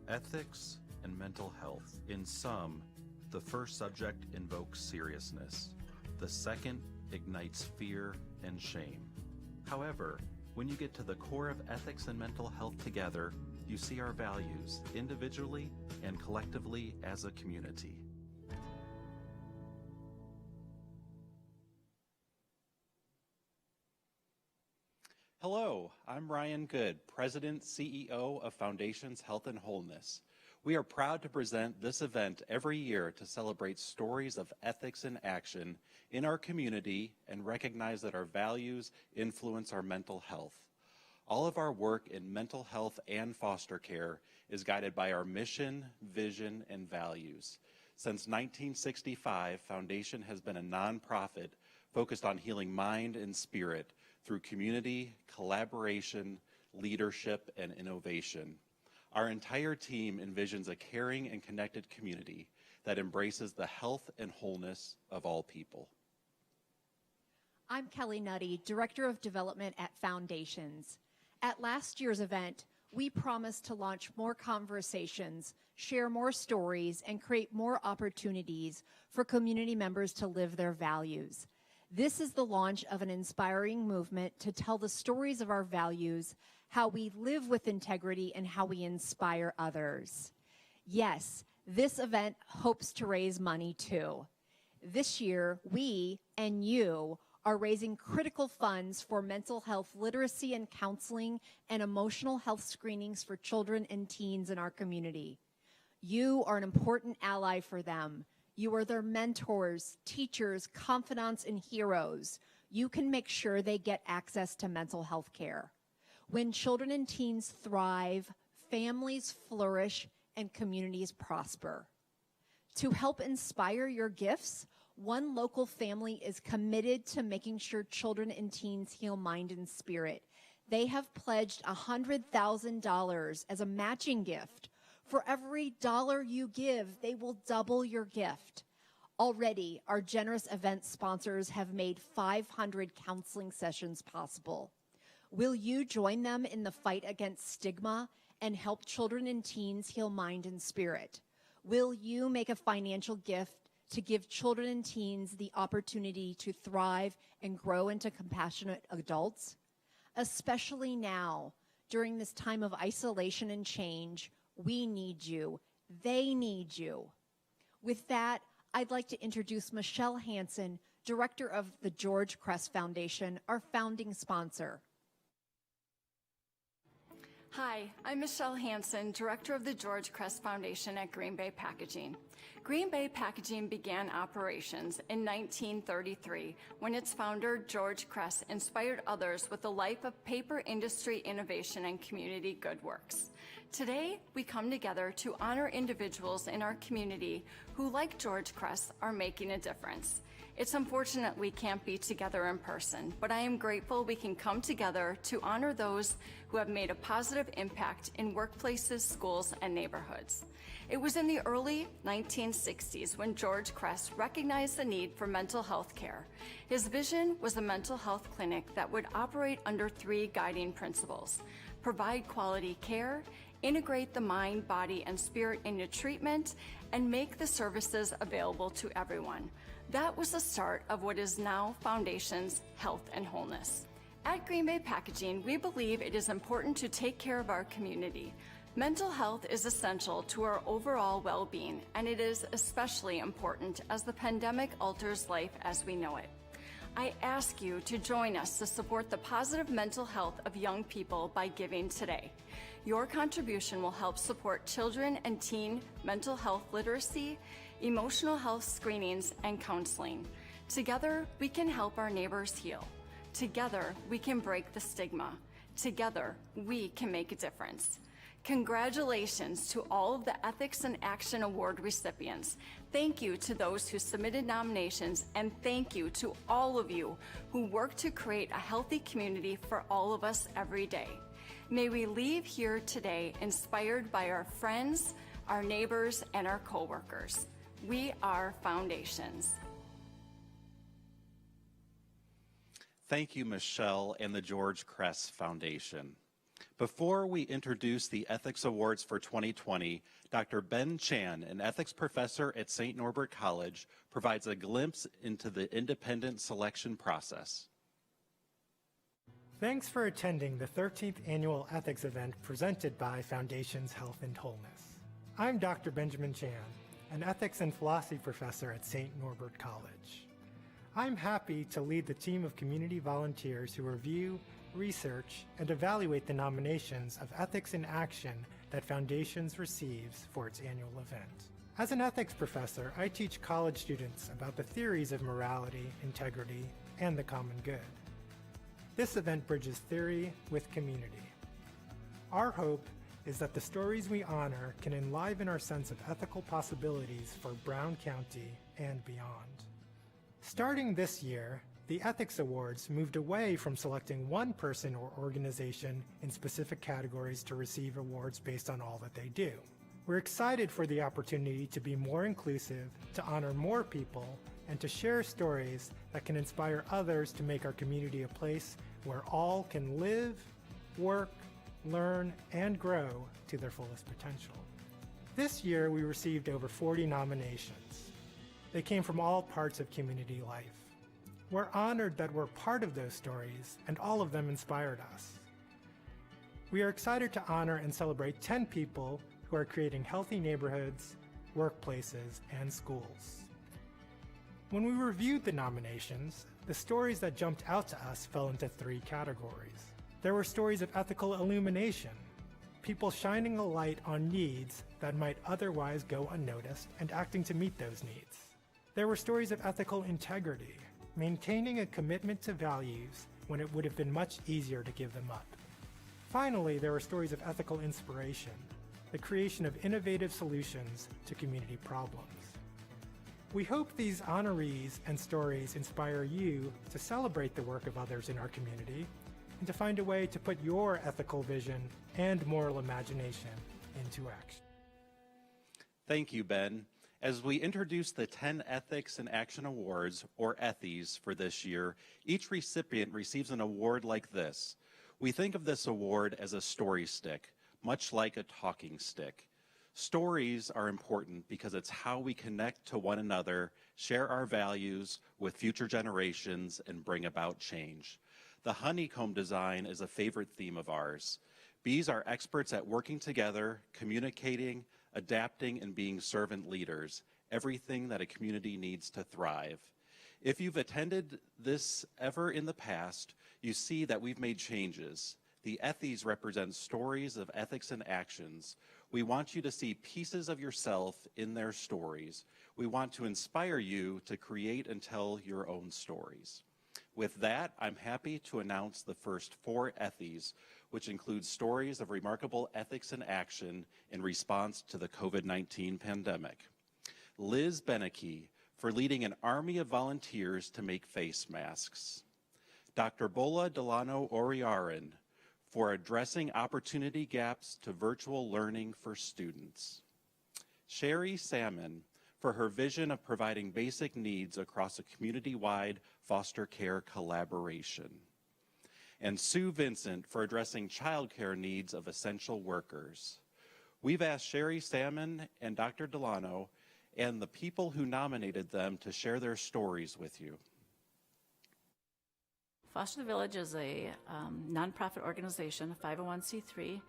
Ethics and mental health. In sum, the first subject invokes seriousness. The second ignites fear and shame. However, when you get to the core of ethics and mental health together, you see our values individually and collectively as a community. Hello, I'm Ryan Good, President, CEO of Foundations Health and Wholeness. We are proud to present this event every year to celebrate stories of ethics in action in our community and recognize that our values influence our mental health. All of our work in mental health and foster care is guided by our mission, vision, and values. Since 1965, Foundation has been a nonprofit focused on healing mind and spirit through community, collaboration, leadership, and innovation. Our entire team envisions a caring and connected community that embraces the health and wholeness of all people. I'm Kelly Nutty, Director of Development at Foundations. At last year's event, we promised to launch more conversations, share more stories, and create more opportunities for community members to live their values. This is the launch of an inspiring movement to tell the stories of our values, how we live with integrity, and how we inspire others. Yes, this event hopes to raise money too. This year, we and you are raising critical funds for mental health literacy and counseling and emotional health screenings for children and teens in our community. You are an important ally for them. You are their mentors, teachers, confidants, and heroes. You can make sure they get access to mental health care. When children and teens thrive, families flourish, and communities prosper. To help inspire your gifts, one local family is committed to making sure children and teens heal mind and spirit. They have pledged $100,000 as a matching gift. For every dollar you give, they will double your gift. Already, our generous event sponsors have made 500 counseling sessions possible. Will you join them in the fight against stigma and help children and teens heal mind and spirit? Will you make a financial gift to give children and teens the opportunity to thrive and grow into compassionate adults? Especially now, during this time of isolation and change, we need you. They need you. With that, I'd like to introduce Michelle Hansen, Director of the George Crest Foundation, our founding sponsor. Hi, I'm Michelle Hansen, Director of the George Crest Foundation at Green Bay Packaging. Green Bay Packaging began operations in 1933 when its founder, George Crest, inspired others with a life of paper industry innovation and community good works. Today, we come together to honor individuals in our community who, like George Crest, are making a difference. It's unfortunate we can't be together in person, but I am grateful we can come together to honor those who have made a positive impact in workplaces, schools, and neighborhoods. It was in the early 1960s when George Crest recognized the need for mental health care. His vision was a mental health clinic that would operate under 3 guiding principles: provide quality care, integrate the mind, body, and spirit into treatment, and make the services available to everyone. That was the start of what is now Foundations Health and Wholeness. At Green Bay Packaging, we believe it is important to take care of our community. Mental health is essential to our overall well-being, and it is especially important as the pandemic alters life as we know it. I ask you to join us to support the positive mental health of young people by giving today. Your contribution will help support children and teen mental health literacy, emotional health screenings, and counseling. Together, we can help our neighbors heal. Together, we can break the stigma. Together, we can make a difference. Congratulations to all of the Ethics in Action Award recipients. Thank you to those who submitted nominations, and thank you to all of you who work to create a healthy community for all of us every day. May we leave here today inspired by our friends, our neighbors, and our coworkers. We are Foundations. Thank you, Michelle and the George Crest Foundation. Before we introduce the Ethics Awards for 2020, Dr. Ben Chan, an ethics professor at St. Norbert College, provides a glimpse into the independent selection process. Thanks for attending the 13th annual ethics event presented by Foundations Health and Wholeness. I'm Dr. Benjamin Chan, an ethics and philosophy professor at St. Norbert College. I'm happy to lead the team of community volunteers who review, research, and evaluate the nominations of Ethics in Action that Foundations receives for its annual event. As an ethics professor, I teach college students about the theories of morality, integrity, and the common good. This event bridges theory with community. Our hope is that the stories we honor can enliven our sense of ethical possibilities for Brown County and beyond. Starting this year, the Ethics Awards moved away from selecting one person or organization in specific categories to receive awards based on all that they do. We're excited for the opportunity to be more inclusive, to honor more people, and to share stories that can inspire others to make our community a place where all can live, work, learn, and grow to their fullest potential. This year, we received over 40 nominations. They came from all parts of community life. We're honored that we're part of those stories, and all of them inspired us. We are excited to honor and celebrate 10 people who are creating healthy neighborhoods, workplaces, and schools. When we reviewed the nominations, the stories that jumped out to us fell into 3 categories. There were stories of ethical illumination, people shining a light on needs that might otherwise go unnoticed and acting to meet those needs. There were stories of ethical integrity, maintaining a commitment to values when it would have been much easier to give them up. Finally, there were stories of ethical inspiration, the creation of innovative solutions to community problems. We hope these honorees and stories inspire you to celebrate the work of others in our community and to find a way to put your ethical vision and moral imagination into action. Thank you, Ben. As we introduce the 10 Ethics in Action Awards, or ETHIs, for this year, each recipient receives an award like this. We think of this award as a story stick, much like a talking stick. Stories are important because it's how we connect to one another, share our values with future generations, and bring about change. The honeycomb design is a favorite theme of ours. Bees are experts at working together, communicating, adapting, and being servant leaders, everything that a community needs to thrive. If you've attended this ever in the past, you see that we've made changes. The ETHIs represent stories of ethics and actions. We want you to see pieces of yourself in their stories. We want to inspire you to create and tell your own stories. With that, I'm happy to announce the first 4 ETHIs, which include stories of remarkable ethics in action in response to the COVID-19 pandemic. Liz Beneke, for leading an army of volunteers to make face masks. Dr. Bola Delano Oriaran, for addressing opportunity gaps to virtual learning for students. Sherry Salmon, for her vision of providing basic needs across a community-wide foster care collaboration. And Sue Vincent, for addressing childcare needs of essential workers. We've asked Sherry Salmon and Dr. Delano and the people who nominated them to share their stories with you. Foster the Village is a nonprofit organization, a 501c3,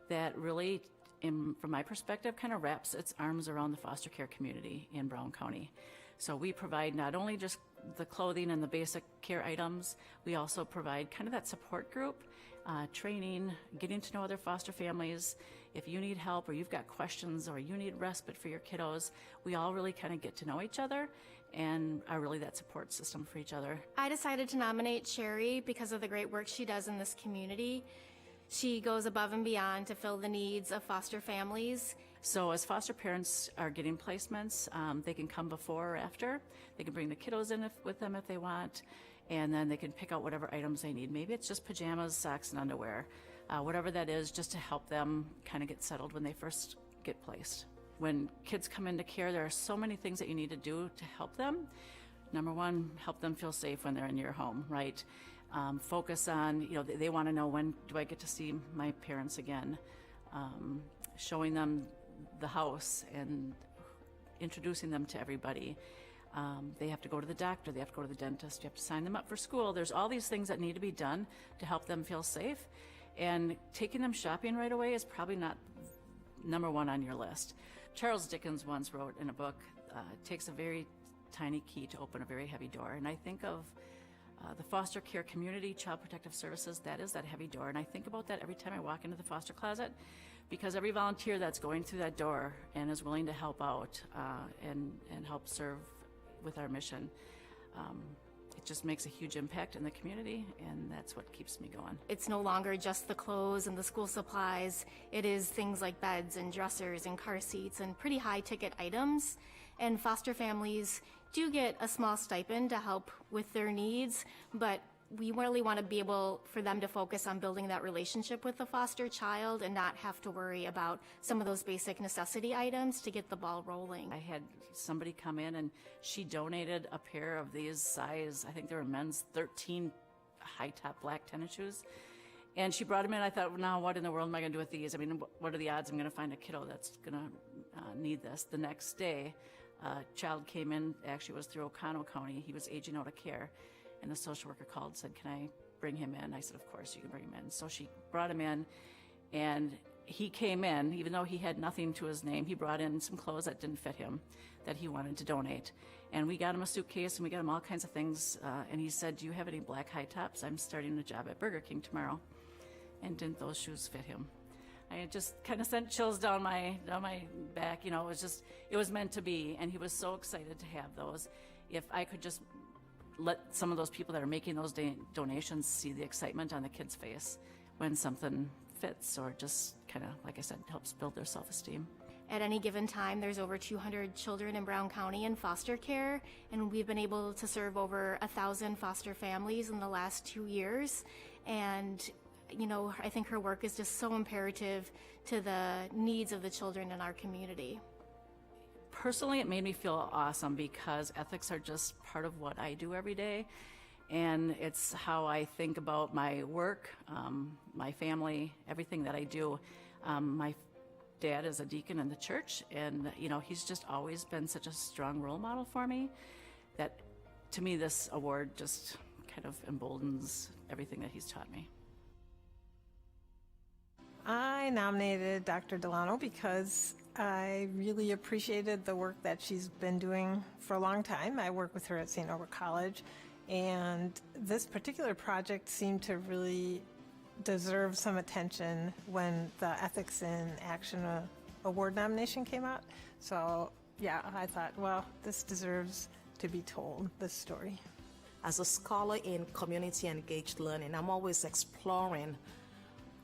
that really, from my perspective, kind of wraps its arms around the foster care community in Brown County. So we provide not only just the clothing and the basic care items, we also provide kind of that support group, training, getting to know other foster families. If you need help or you've got questions or you need respite for your kiddos, we all really kind of get to know each other and are really that support system for each other. I decided to nominate Sherry because of the great work she does in this community. She goes above and beyond to fill the needs of foster families. So as foster parents are getting placements, they can come before or after. They can bring the kiddos in with them if they want, and then they can pick out whatever items they need. Maybe it's just pajamas, socks, and underwear, whatever that is, just to help them kind of get settled when they first get placed. When kids come into care, there are so many things that you need to do to help them. Number one, help them feel safe when they're in your home, right? Focus on, they want to know, when do I get to see my parents again? Showing them the house and introducing them to everybody. They have to go to the doctor, they have to go to the dentist, you have to sign them up for school. There's all these things that need to be done to help them feel safe. And taking them shopping right away is probably not number one on your list. Charles Dickens once wrote in a book, it takes a very tiny key to open a very heavy door. And I think of the foster care community, Child Protective Services, that is that heavy door. And I think about that every time I walk into the foster closet, because every volunteer that's going through that door and is willing to help out and help serve with our mission, it just makes a huge impact in the community, and that's what keeps me going. It's no longer just the clothes and the school supplies. It is things like beds and dressers and car seats and pretty high ticket items. And foster families do get a small stipend to help with their needs, but we really want to be able for them to focus on building that relationship with the foster child and not have to worry about some of those basic necessity items to get the ball rolling. I had somebody come in and she donated a pair of these size, I think they were men's 13 high top black tennis shoes. And she brought them in. I thought, well, now what in the world am I going to do with these? I mean, what are the odds I'm going to find a kiddo that's going to need this? The next day, a child came in, actually was through Oconto County. He was aging out of care. And the social worker called and said, can I bring him in? I said, of course you can bring him in. So she brought him in, and he came in, even though he had nothing to his name, he brought in some clothes that didn't fit him that he wanted to donate. And we got him a suitcase and we got him all kinds of things. And he said, do you have any black high tops? I'm starting a job at Burger King tomorrow. And didn't those shoes fit him? I just kind of sent chills down my back. It was meant to be. And he was so excited to have those. If I could just let some of those people that are making those donations see the excitement on the kid's face when something fits, or just kind of, like I said, helps build their self-esteem. At any given time, there's over 200 children in Brown County in foster care, and we've been able to serve over 1,000 foster families in the last 2 years. And, I think her work is just so imperative to the needs of the children in our community. Personally, it made me feel awesome because ethics are just part of what I do every day. And it's how I think about my work, my family, everything that I do. My dad is a deacon in the church, and, he's just always been such a strong role model for me that, to me, this award just kind of emboldens everything that he's taught me. I nominated Dr. Delano because I really appreciated the work that she's been doing for a long time. I work with her at St. Norbert College, and this particular project seemed to really deserve some attention when the Ethics in Action Award nomination came out. So, yeah, I thought, well, this deserves to be told, this story. As a scholar in community engaged learning, I'm always exploring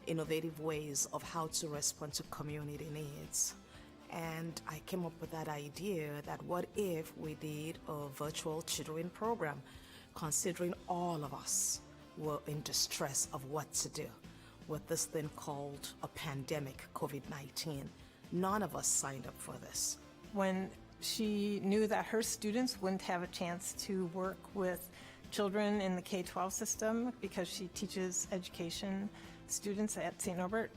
innovative ways of how to respond to community needs. And I came up with that idea that what if we did a virtual tutoring program, considering all of us were in distress of what to do with this thing called a pandemic, COVID-19. None of us signed up for this. When she knew that her students wouldn't have a chance to work with children in the K-12 system because she teaches education students at St. Norbert,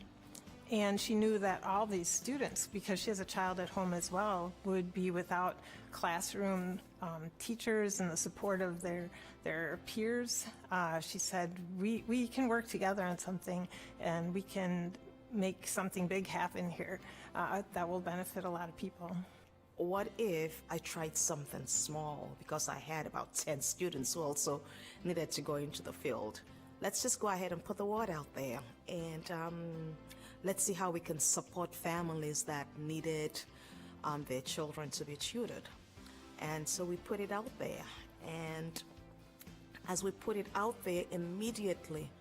and she knew that all these students, because she has a child at home as well, would be without classroom teachers and the support of their peers. She said, we can work together on something, and we can make something big happen here that will benefit a lot of people. What if I tried something small, because I had about 10 students who also needed to go into the field? Let's just go ahead and put the word out there, and let's see how we can support families that needed their children to be tutored. And so we put it out there, and as we put it out there, immediately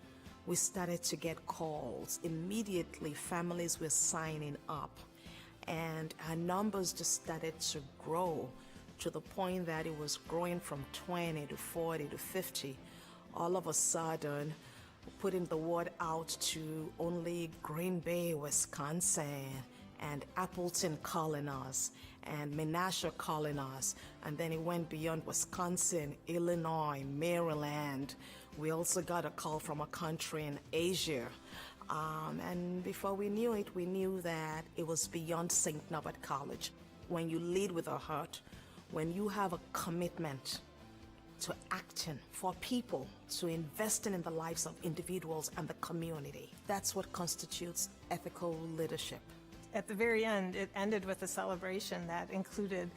we started to get calls. Immediately families were signing up, and our numbers just started to grow to the point that it was growing from 20 to 40 to 50. All of a sudden, putting the word out to only Green Bay, Wisconsin, and Appleton calling us, and Menasha calling us, and then it went beyond Wisconsin, Illinois, Maryland. We also got a call from a country in Asia. And before we knew it, we knew that it was beyond St. Norbert College. When you lead with a heart, when you have a commitment to acting for people, to investing in the lives of individuals and the community, that's what constitutes ethical leadership. At the very end, it ended with a celebration that included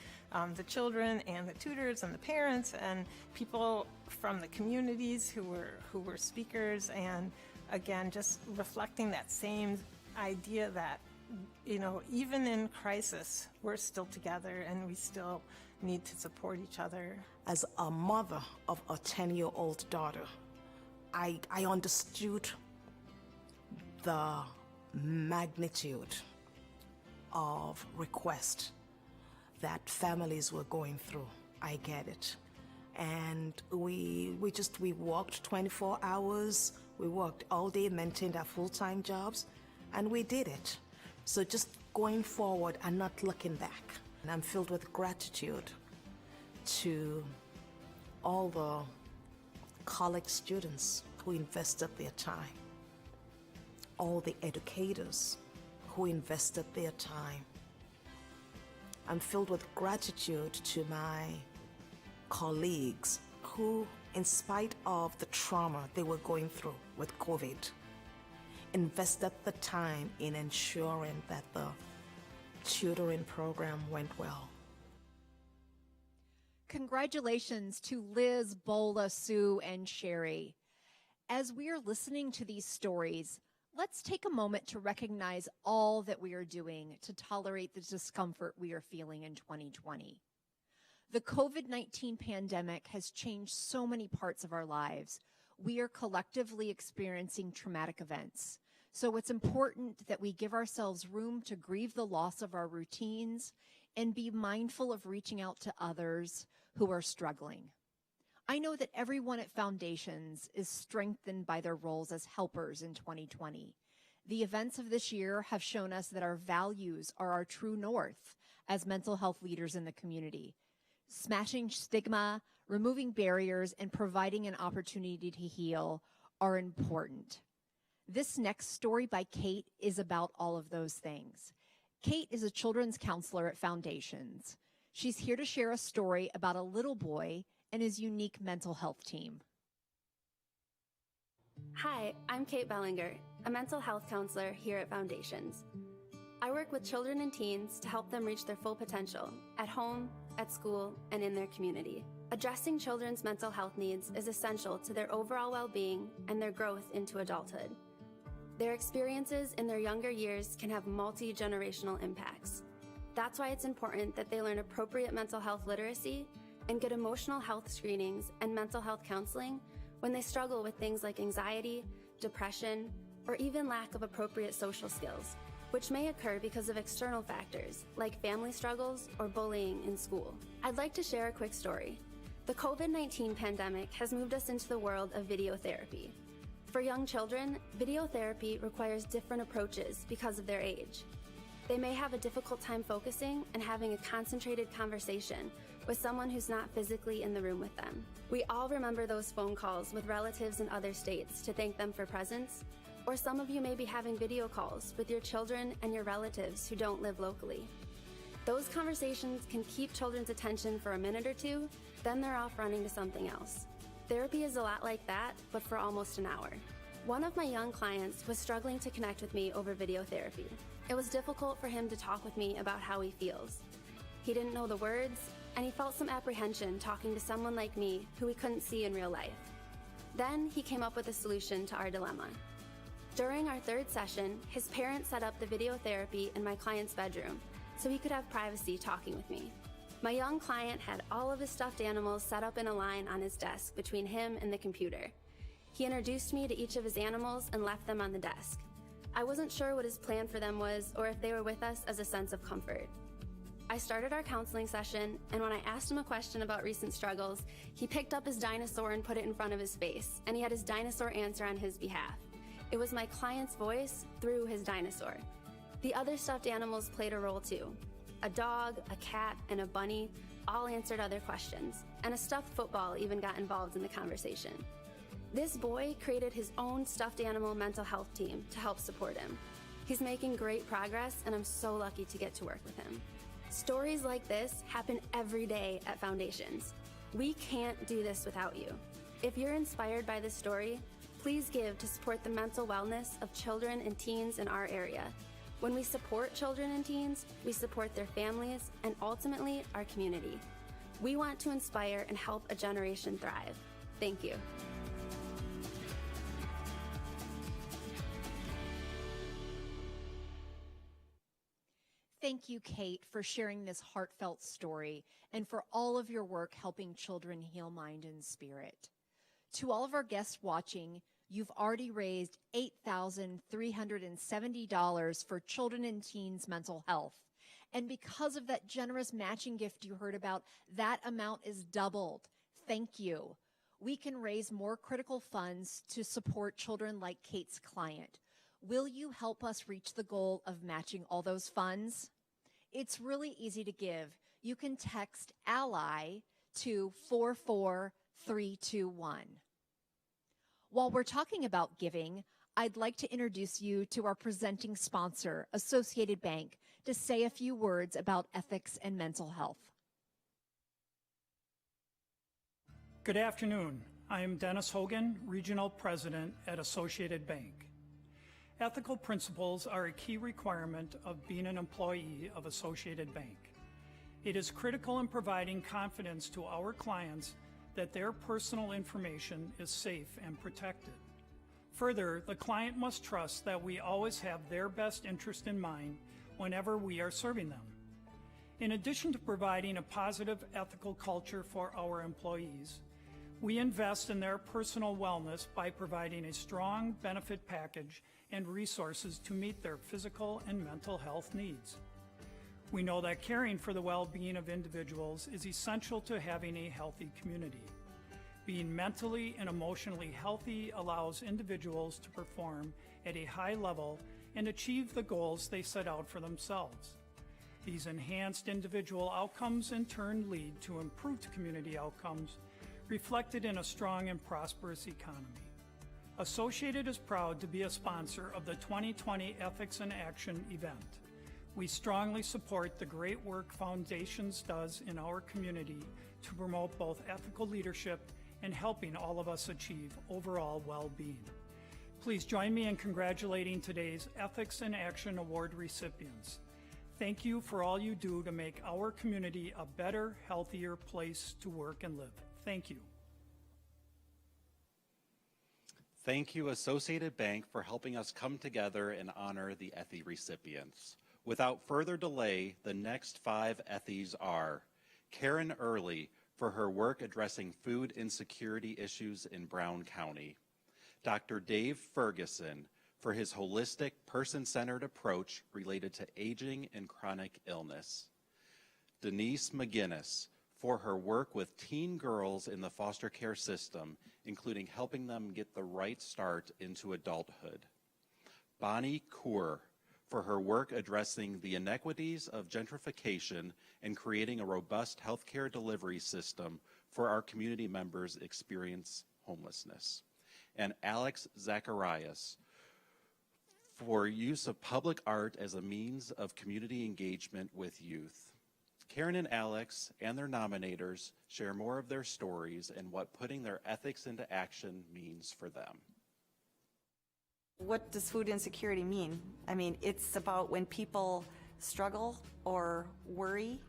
the children and the tutors and the parents and people from the communities who were speakers, and again, just reflecting that same idea that, even in crisis, we're still together and we still need to support each other. As a mother of a 10-year-old daughter, I understood the magnitude of request that families were going through. I get it. And we worked 24 hours, we worked all day, maintained our full-time jobs, and we did it. So just going forward and not looking back. And I'm filled with gratitude to all the college students who invested their time, all the educators who invested their time. I'm filled with gratitude to my colleagues who, in spite of the trauma they were going through with COVID, invested the time in ensuring that the tutoring program went well. Congratulations to Liz, Bola, Sue, and Sherry. As we are listening to these stories, let's take a moment to recognize all that we are doing to tolerate the discomfort we are feeling in 2020. The COVID-19 pandemic has changed so many parts of our lives. We are collectively experiencing traumatic events. So it's important that we give ourselves room to grieve the loss of our routines and be mindful of reaching out to others who are struggling. I know that everyone at Foundations is strengthened by their roles as helpers in 2020. The events of this year have shown us that our values are our true north as mental health leaders in the community. Smashing stigma, removing barriers, and providing an opportunity to heal are important. This next story by Kate is about all of those things. Kate is a children's counselor at Foundations. She's here to share a story about a little boy and his unique mental health team. Hi, I'm Kate Bellinger, a mental health counselor here at Foundations. I work with children and teens to help them reach their full potential at home, at school, and in their community. Addressing children's mental health needs is essential to their overall well-being and their growth into adulthood. Their experiences in their younger years can have multi-generational impacts. That's why it's important that they learn appropriate mental health literacy and get emotional health screenings and mental health counseling when they struggle with things like anxiety, depression, or even lack of appropriate social skills, which may occur because of external factors like family struggles or bullying in school. I'd like to share a quick story. The COVID-19 pandemic has moved us into the world of video therapy. For young children, video therapy requires different approaches because of their age. They may have a difficult time focusing and having a concentrated conversation with someone who's not physically in the room with them. We all remember those phone calls with relatives in other states to thank them for presents, or some of you may be having video calls with your children and your relatives who don't live locally. Those conversations can keep children's attention for a minute or two, then they're off running to something else. Therapy is a lot like that, but for almost an hour. One of my young clients was struggling to connect with me over video therapy. It was difficult for him to talk with me about how he feels. He didn't know the words, and he felt some apprehension talking to someone like me who he couldn't see in real life. Then he came up with a solution to our dilemma. During our third session, his parents set up the video therapy in my client's bedroom so he could have privacy talking with me. My young client had all of his stuffed animals set up in a line on his desk between him and the computer. He introduced me to each of his animals and left them on the desk. I wasn't sure what his plan for them was or if they were with us as a sense of comfort. I started our counseling session, and when I asked him a question about recent struggles, he picked up his dinosaur and put it in front of his face, and he had his dinosaur answer on his behalf. It was my client's voice through his dinosaur. The other stuffed animals played a role too. A dog, a cat, and a bunny all answered other questions, and a stuffed football even got involved in the conversation. This boy created his own stuffed animal mental health team to help support him. He's making great progress, and I'm so lucky to get to work with him. Stories like this happen every day at Foundations. We can't do this without you. If you're inspired by this story, please give to support the mental wellness of children and teens in our area. When we support children and teens, we support their families and ultimately our community. We want to inspire and help a generation thrive. Thank you. Thank you, Kate, for sharing this heartfelt story and for all of your work helping children heal mind and spirit. To all of our guests watching, you've already raised $8,370 for children and teens' mental health. And because of that generous matching gift you heard about, that amount is doubled. Thank you. We can raise more critical funds to support children like Kate's client. Will you help us reach the goal of matching all those funds? It's really easy to give. You can text ALLY to 44321. While we're talking about giving, I'd like to introduce you to our presenting sponsor, Associated Bank, to say a few words about ethics and mental health. Good afternoon. I am Dennis Hogan, Regional President at Associated Bank. Ethical principles are a key requirement of being an employee of Associated Bank. It is critical in providing confidence to our clients that their personal information is safe and protected. Further, the client must trust that we always have their best interest in mind whenever we are serving them. In addition to providing a positive ethical culture for our employees, we invest in their personal wellness by providing a strong benefit package and resources to meet their physical and mental health needs. We know that caring for the well-being of individuals is essential to having a healthy community. Being mentally and emotionally healthy allows individuals to perform at a high level and achieve the goals they set out for themselves. These enhanced individual outcomes in turn lead to improved community outcomes, reflected in a strong and prosperous economy. Associated is proud to be a sponsor of the 2020 Ethics in Action event. We strongly support the great work Foundations does in our community to promote both ethical leadership and helping all of us achieve overall well-being. Please join me in congratulating today's Ethics in Action Award recipients. Thank you for all you do to make our community a better, healthier place to work and live. Thank you. Thank you, Associated Bank, for helping us come together and honor the Ethy recipients. Without further delay, the next 5 Ethys are Karen Early for her work addressing food insecurity issues in Brown County, Dr. Dave Ferguson for his holistic, person-centered approach related to aging and chronic illness, Denise McGinnis for her work with teen girls in the foster care system, including helping them get the right start into adulthood, Bonnie Kaur for her work addressing the inequities of gentrification and creating a robust healthcare delivery system for our community members experience homelessness, and Alex Zacharias for use of public art as a means of community engagement with youth. Karen and Alex and their nominators share more of their stories and what putting their ethics into action means for them. What does food insecurity mean? I mean, it's about when people struggle or worry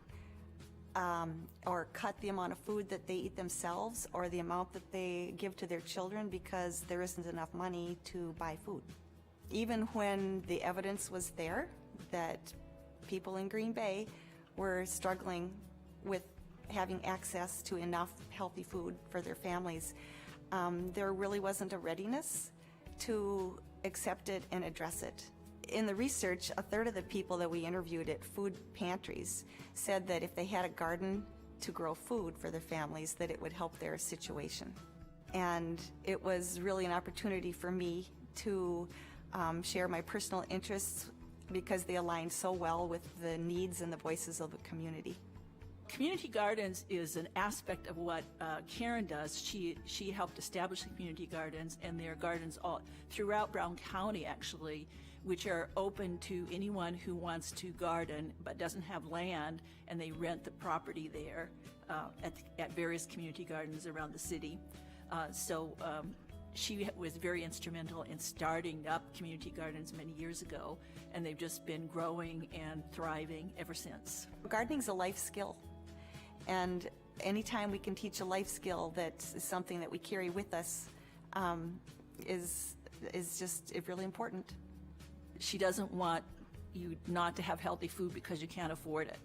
or cut the amount of food that they eat themselves or the amount that they give to their children because there isn't enough money to buy food. Even when the evidence was there that people in Green Bay were struggling with having access to enough healthy food for their families, there really wasn't a readiness to accept it and address it. In the research, a third of the people that we interviewed at food pantries said that if they had a garden to grow food for their families, that it would help their situation. And it was really an opportunity for me to share my personal interests because they aligned so well with the needs and the voices of the community. Community gardens is an aspect of what Karen does. She helped establish the community gardens, and there are gardens all throughout Brown County, actually, which are open to anyone who wants to garden but doesn't have land, and they rent the property there at various community gardens around the city. She was very instrumental in starting up community gardens many years ago, and they've just been growing and thriving ever since. Gardening's a life skill, and anytime we can teach a life skill that is something that we carry with us is just really important. She doesn't want you not to have healthy food because you can't afford it,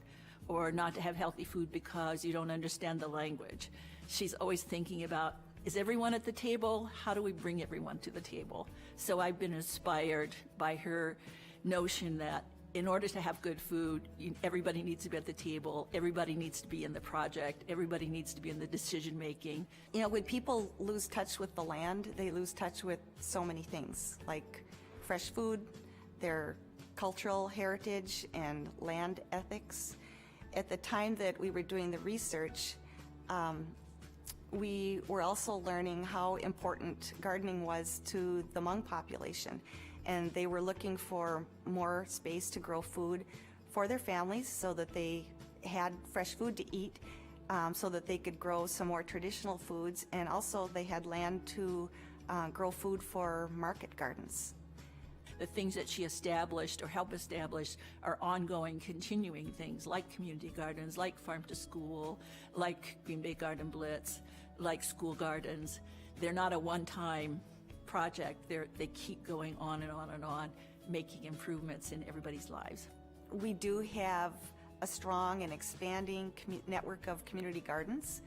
or not to have healthy food because you don't understand the language. She's always thinking about, is everyone at the table? How do we bring everyone to the table? So I've been inspired by her notion that in order to have good food, everybody needs to be at the table, everybody needs to be in the project, everybody needs to be in the decision making. You know, when people lose touch with the land, they lose touch with so many things, like fresh food, their cultural heritage, and land ethics. At the time that we were doing the research, we were also learning how important gardening was to the Hmong population. And they were looking for more space to grow food for their families so that they had fresh food to eat, so that they could grow some more traditional foods, and also they had land to grow food for market gardens. The things that she established or helped establish are ongoing, continuing things like community gardens, like Farm to School, like Green Bay Garden Blitz, like school gardens. They're not a one-time project. They keep going on and on and on, making improvements in everybody's lives. We do have a strong and expanding network of community gardens.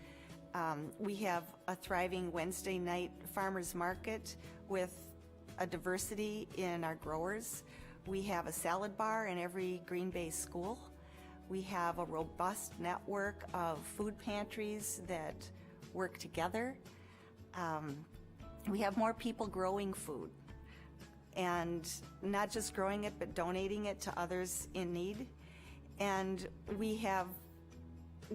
We have a thriving Wednesday night farmers market with a diversity in our growers. We have a salad bar in every Green Bay school. We have a robust network of food pantries that work together. We have more people growing food, and not just growing it, but donating it to others in need. And we have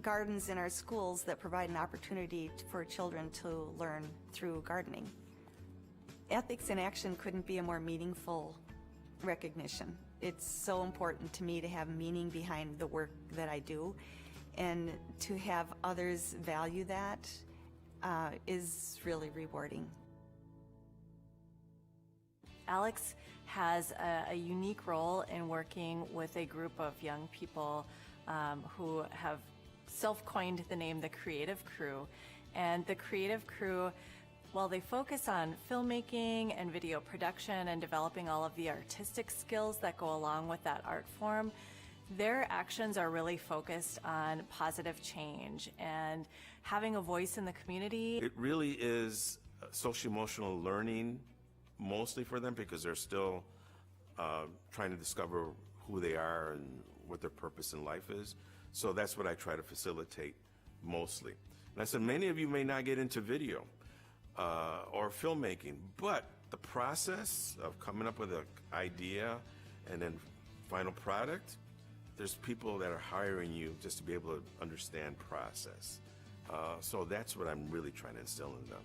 gardens in our schools that provide an opportunity for children to learn through gardening. Ethics in Action couldn't be a more meaningful recognition. It's so important to me to have meaning behind the work that I do, and to have others value that is really rewarding. Alex has a unique role in working with a group of young people who have self-coined the name the Creative Crew. And the Creative Crew, while they focus on filmmaking and video production and developing all of the artistic skills that go along with that art form, their actions are really focused on positive change and having a voice in the community. It really is social-emotional learning mostly for them, because they're still trying to discover who they are and what their purpose in life is. So that's what I try to facilitate mostly. And I said, many of you may not get into video or filmmaking, but the process of coming up with an idea and then final product, there's people that are hiring you just to be able to understand process. So that's what I'm really trying to instill in them.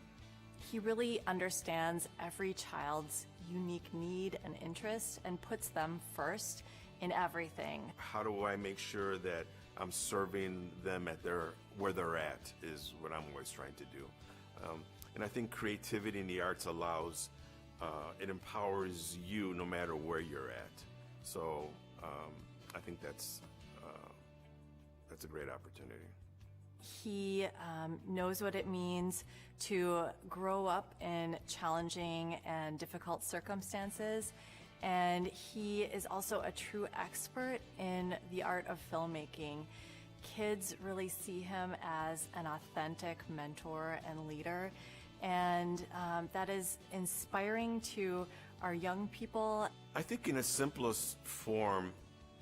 He really understands every child's unique need and interest and puts them first in everything. How do I make sure that I'm serving them at where they're at is what I'm always trying to do. And I think creativity in the arts allows, it empowers you no matter where you're at. So I think that's a great opportunity. He knows what it means to grow up in challenging and difficult circumstances, and he is also a true expert in the art of filmmaking. Kids really see him as an authentic mentor and leader, and that is inspiring to our young people. I think in its simplest form,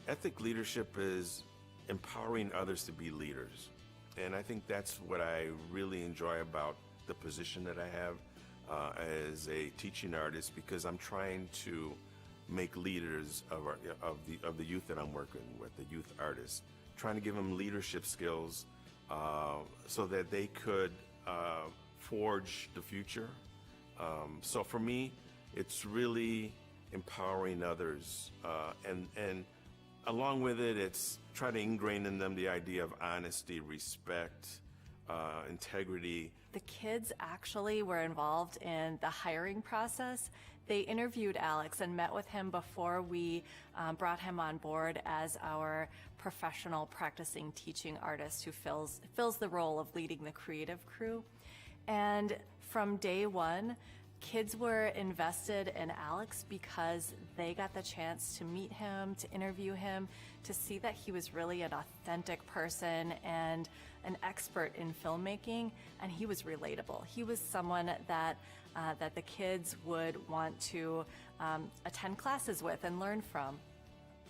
ethic leadership is empowering others to be leaders. And I think that's what I really enjoy about the position that I have as a teaching artist, because I'm trying to make leaders of the youth that I'm working with, the youth artists, trying to give them leadership skills so that they could forge the future. So for me, it's really empowering others, and along with it, it's trying to ingrain in them the idea of honesty, respect, integrity. The kids actually were involved in the hiring process. They interviewed Alex and met with him before we brought him on board as our professional practicing teaching artist who fills the role of leading the creative crew. And from day one, kids were invested in Alex because they got the chance to meet him, to interview him, to see that he was really an authentic person and an expert in filmmaking, and he was relatable. He was someone that the kids would want to attend classes with and learn from.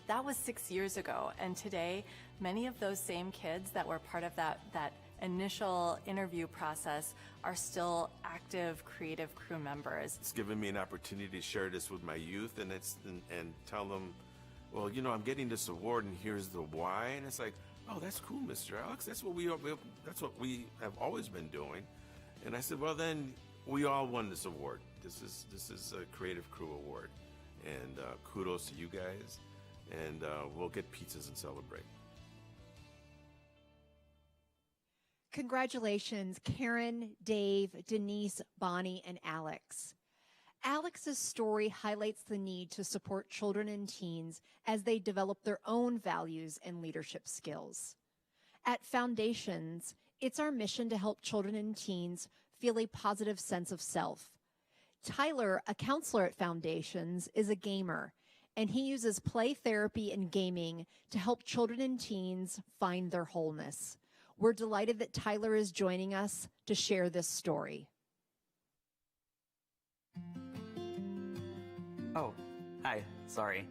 That was 6 years ago, and today, many of those same kids that were part of that initial interview process are still active creative crew members. It's given me an opportunity to share this with my youth and tell them, well, you know, I'm getting this award and here's the why. And it's like, oh, that's cool, Mr. Alex. That's what we have always been doing. And I said, well, then we all won this award. This is a Creative Crew Award, and kudos to you guys. And we'll get pizzas and celebrate. Congratulations, Karen, Dave, Denise, Bonnie, and Alex. Alex's story highlights the need to support children and teens as they develop their own values and leadership skills. At Foundations, it's our mission to help children and teens feel a positive sense of self. Tyler, a counselor at Foundations, is a gamer, and he uses play therapy and gaming to help children and teens find their wholeness. We're delighted that Tyler is joining us to share this story. Oh, hi, sorry.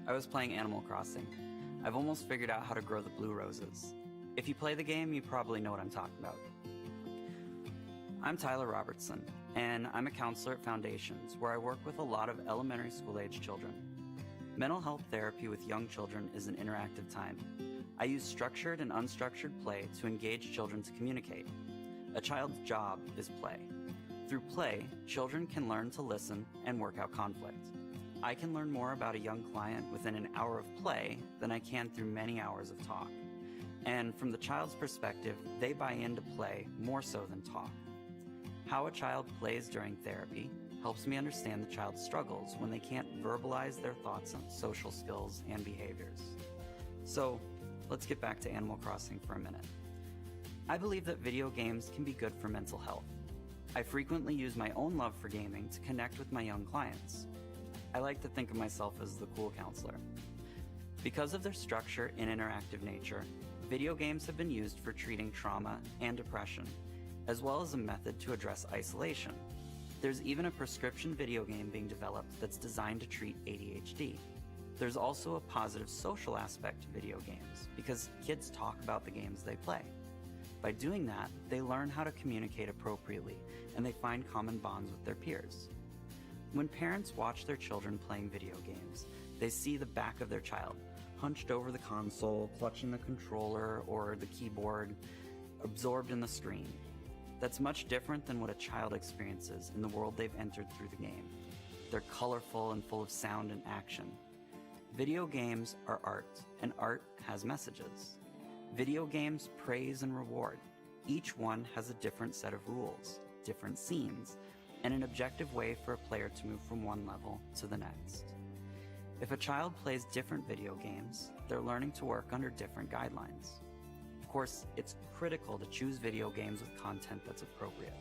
I was playing Animal Crossing. I've almost figured out how to grow the blue roses. If you play the game, you probably know what I'm talking about. I'm Tyler Robertson, and I'm a counselor at Foundations, where I work with a lot of elementary school-age children. Mental health therapy with young children is an interactive time. I use structured and unstructured play to engage children to communicate. A child's job is play. Through play, children can learn to listen and work out conflict. I can learn more about a young client within an hour of play than I can through many hours of talk. And from the child's perspective, they buy into play more so than talk. How a child plays during therapy helps me understand the child's struggles when they can't verbalize their thoughts on social skills and behaviors. So, let's get back to Animal Crossing for a minute. I believe that video games can be good for mental health. I frequently use my own love for gaming to connect with my young clients. I like to think of myself as the cool counselor. Because of their structure and interactive nature, video games have been used for treating trauma and depression, as well as a method to address isolation. There's even a prescription video game being developed that's designed to treat ADHD. There's also a positive social aspect to video games because kids talk about the games they play. By doing that, they learn how to communicate appropriately and they find common bonds with their peers. When parents watch their children playing video games, they see the back of their child, hunched over the console, clutching the controller or the keyboard, absorbed in the screen. That's much different than what a child experiences in the world they've entered through the game. They're colorful and full of sound and action. Video games are art, and art has messages. Video games praise and reward. Each one has a different set of rules, different scenes, and an objective way for a player to move from one level to the next. If a child plays different video games, they're learning to work under different guidelines. Of course, it's critical to choose video games with content that's appropriate.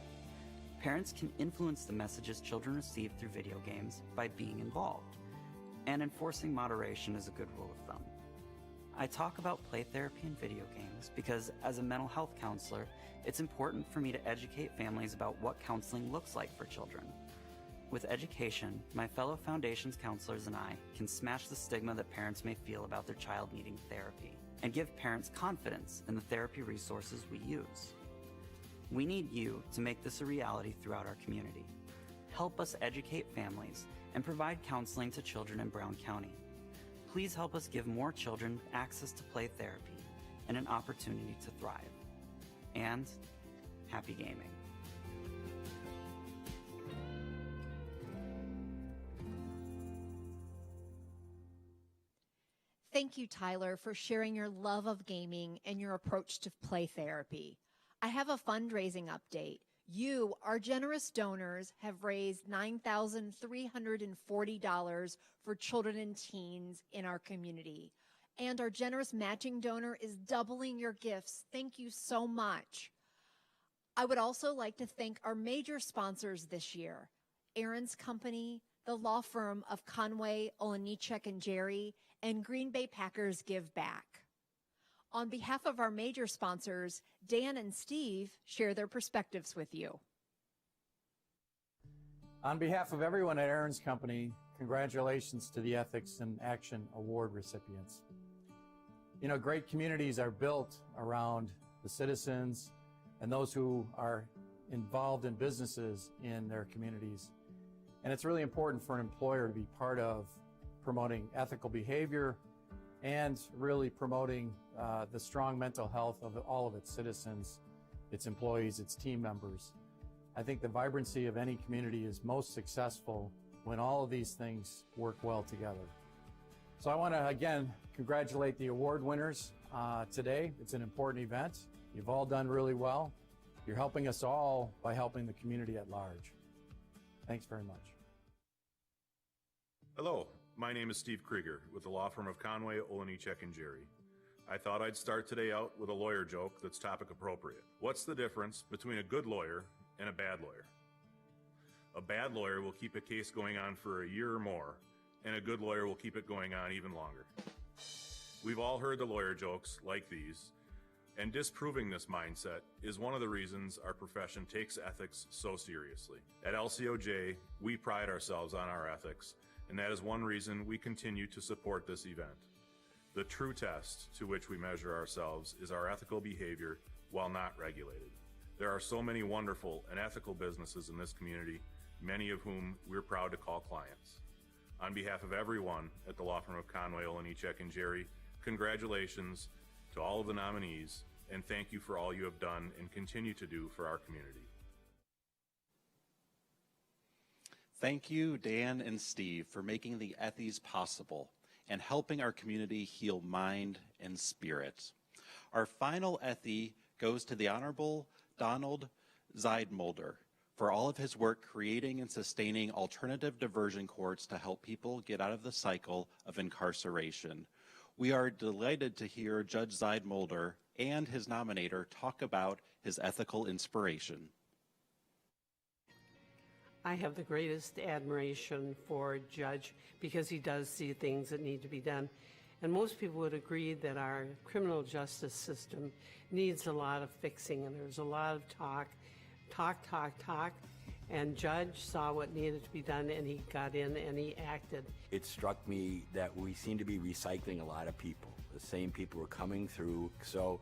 Parents can influence the messages children receive through video games by being involved, and enforcing moderation is a good rule of thumb. I talk about play therapy in video games because as a mental health counselor, it's important for me to educate families about what counseling looks like for children. With education, my fellow Foundations counselors and I can smash the stigma that parents may feel about their child needing therapy and give parents confidence in the therapy resources we use. We need you to make this a reality throughout our community. Help us educate families and provide counseling to children in Brown County. Please help us give more children access to play therapy and an opportunity to thrive. And happy gaming. Thank you, Tyler, for sharing your love of gaming and your approach to play therapy. I have a fundraising update. You, our generous donors, have raised $9,340 for children and teens in our community. And our generous matching donor is doubling your gifts. Thank you so much. I would also like to thank our major sponsors this year, Aaron's Company, the law firm of Conway, Olenichek, and Jerry, and Green Bay Packers Give Back. On behalf of our major sponsors, Dan and Steve share their perspectives with you. On behalf of everyone at Aaron's Company, congratulations to the Ethics in Action Award recipients. You know, great communities are built around the citizens and those who are involved in businesses in their communities. And it's really important for an employer to be part of promoting ethical behavior and really promoting the strong mental health of all of its citizens, its employees, its team members. I think the vibrancy of any community is most successful when all of these things work well together. So I want to again congratulate the award winners today. It's an important event. You've all done really well. You're helping us all by helping the community at large. Thanks very much. Hello, my name is Steve Krieger with the law firm of Conway, Olenichek, and Jerry. I thought I'd start today out with a lawyer joke that's topic appropriate. What's the difference between a good lawyer and a bad lawyer? A bad lawyer will keep a case going on for a year or more, and a good lawyer will keep it going on even longer. We've all heard the lawyer jokes like these, and disproving this mindset is one of the reasons our profession takes ethics so seriously. At LCOJ, we pride ourselves on our ethics, and that is one reason we continue to support this event. The true test to which we measure ourselves is our ethical behavior while not regulated. There are so many wonderful and ethical businesses in this community, many of whom we're proud to call clients. On behalf of everyone at the law firm of Conway, Olenichek, and Jerry, congratulations to all of the nominees, and thank you for all you have done and continue to do for our community. Thank you, Dan and Steve, for making the Ethies possible and helping our community heal mind and spirit. Our final Ethie goes to the Honorable Donald Zeidmulder for all of his work creating and sustaining alternative diversion courts to help people get out of the cycle of incarceration. We are delighted to hear Judge Zeidmulder and his nominator talk about his ethical inspiration. I have the greatest admiration for Judge because he does see things that need to be done. And most people would agree that our criminal justice system needs a lot of fixing, and there's a lot of talk. And Judge saw what needed to be done, and he got in and he acted. It struck me that we seem to be recycling a lot of people. The same people were coming through. So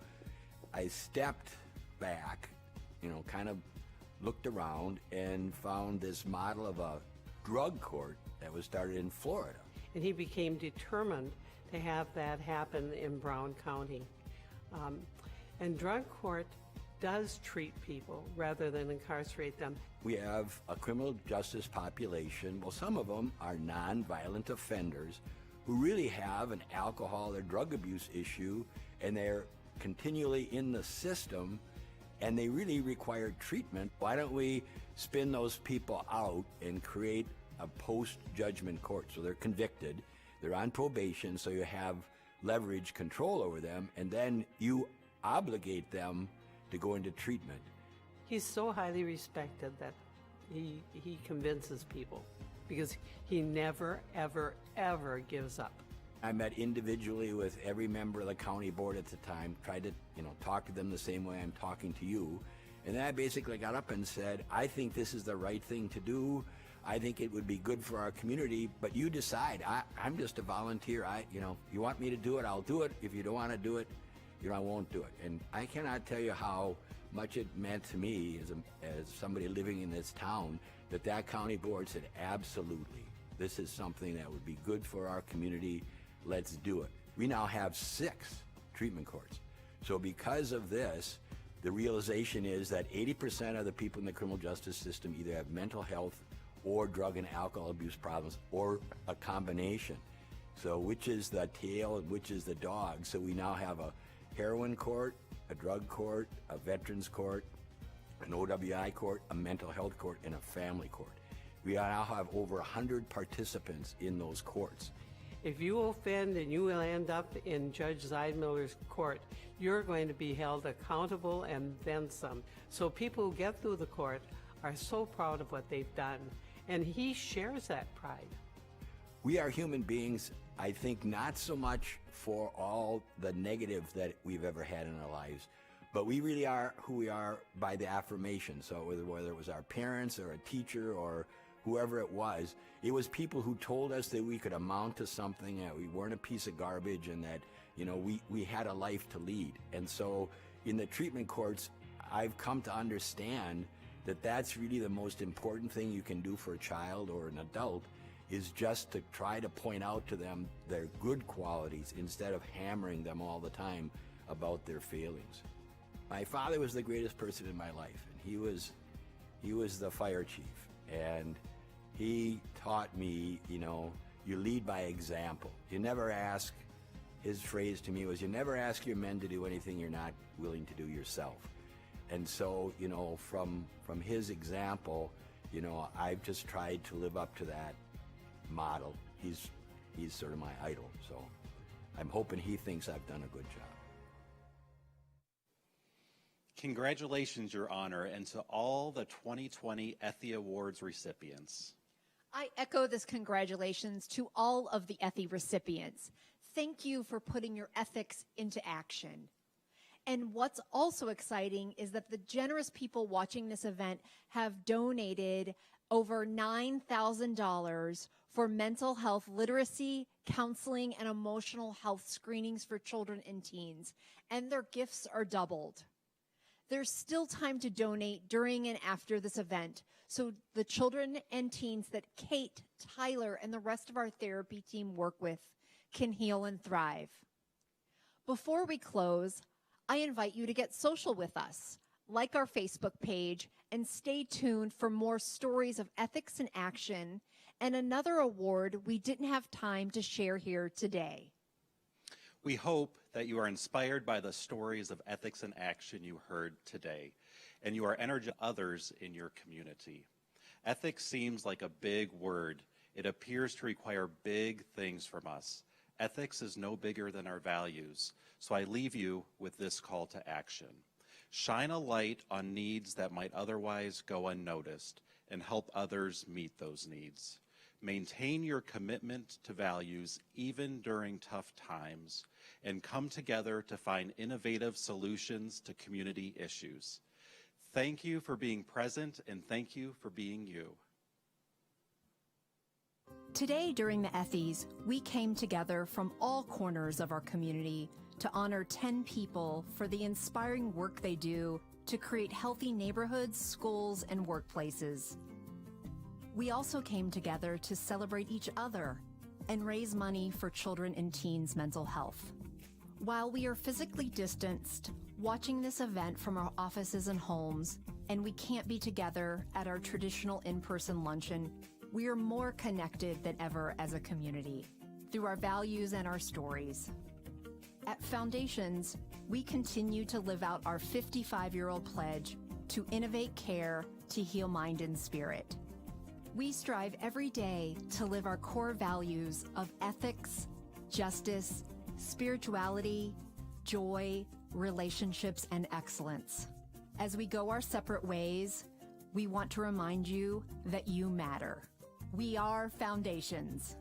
I stepped back, kind of looked around and found this model of a drug court that was started in Florida. And he became determined to have that happen in Brown County. And drug court does treat people rather than incarcerate them. We have a criminal justice population. Well, some of them are nonviolent offenders who really have an alcohol or drug abuse issue, and they're continually in the system, and they really require treatment. Why don't we spin those people out and create a post-judgment court? So they're convicted, they're on probation, so you have leverage control over them, and then you obligate them to go into treatment. He's so highly respected that he convinces people because he never, ever, ever gives up. I met individually with every member of the county board at the time, tried to, talk to them the same way I'm talking to you. And then I basically got up and said, I think this is the right thing to do. I think it would be good for our community, but you decide. I'm just a volunteer. You want me to do it, I'll do it. If you don't want to do it, I won't do it. And I cannot tell you how much it meant to me as somebody living in this town that county board said, absolutely, this is something that would be good for our community. Let's do it. We now have 6 treatment courts. So because of this, the realization is that 80% of the people in the criminal justice system either have mental health or drug and alcohol abuse problems, or a combination. So which is the tail and which is the dog? So we now have a heroin court, a drug court, a veterans court, an OWI court, a mental health court, and a family court. We now have over 100 participants in those courts. If you offend and you will end up in Judge Zeidmiller's court, you're going to be held accountable and then some. So people who get through the court are so proud of what they've done, and he shares that pride. We are human beings, I think, not so much for all the negative that we've ever had in our lives, but we really are who we are by the affirmation. So whether it was our parents or a teacher or whoever it was people who told us that we could amount to something, that we weren't a piece of garbage, and that, you know, we had a life to lead. And so in the treatment courts, I've come to understand that that's really the most important thing you can do for a child or an adult, is just to try to point out to them their good qualities instead of hammering them all the time about their failings. My father was the greatest person in my life, and he was the fire chief, and he taught me, you know, you lead by example. You never ask, his phrase to me was, you never ask your men to do anything you're not willing to do yourself. And so, you know, from his example, you know, I've just tried to live up to that model. He's sort of my idol, so I'm hoping he thinks I've done a good job. Congratulations, Your Honor, and to all the 2020 Effie Awards recipients. I echo this congratulations to all of the Effie recipients. Thank you for putting your ethics into action. And what's also exciting is that the generous people watching this event have donated over $9,000 for mental health literacy, counseling, and emotional health screenings for children and teens, and their gifts are doubled. There's still time to donate during and after this event, so the children and teens that Kate, Tyler, and the rest of our therapy team work with can heal and thrive. Before we close, I invite you to get social with us, like our Facebook page, and stay tuned for more stories of ethics in action and another award we didn't have time to share here today. We hope that you are inspired by the stories of ethics in action you heard today, and you are energizing others in your community. Ethics seems like a big word. It appears to require big things from us. Ethics is no bigger than our values, so I leave you with this call to action. Shine a light on needs that might otherwise go unnoticed and help others meet those needs. Maintain your commitment to values even during tough times, and come together to find innovative solutions to community issues. Thank you for being present, and thank you for being you. Today during the Effies, we came together from all corners of our community to honor 10 people for the inspiring work they do to create healthy neighborhoods, schools, and workplaces. We also came together to celebrate each other and raise money for children and teens' mental health. While we are physically distanced, watching this event from our offices and homes, and we can't be together at our traditional in-person luncheon, we are more connected than ever as a community through our values and our stories. At Foundations, we continue to live out our 55-year-old pledge to innovate care to heal mind and spirit. We strive every day to live our core values of ethics, justice, spirituality, joy, relationships, and excellence. As we go our separate ways, we want to remind you that you matter. We are Foundations.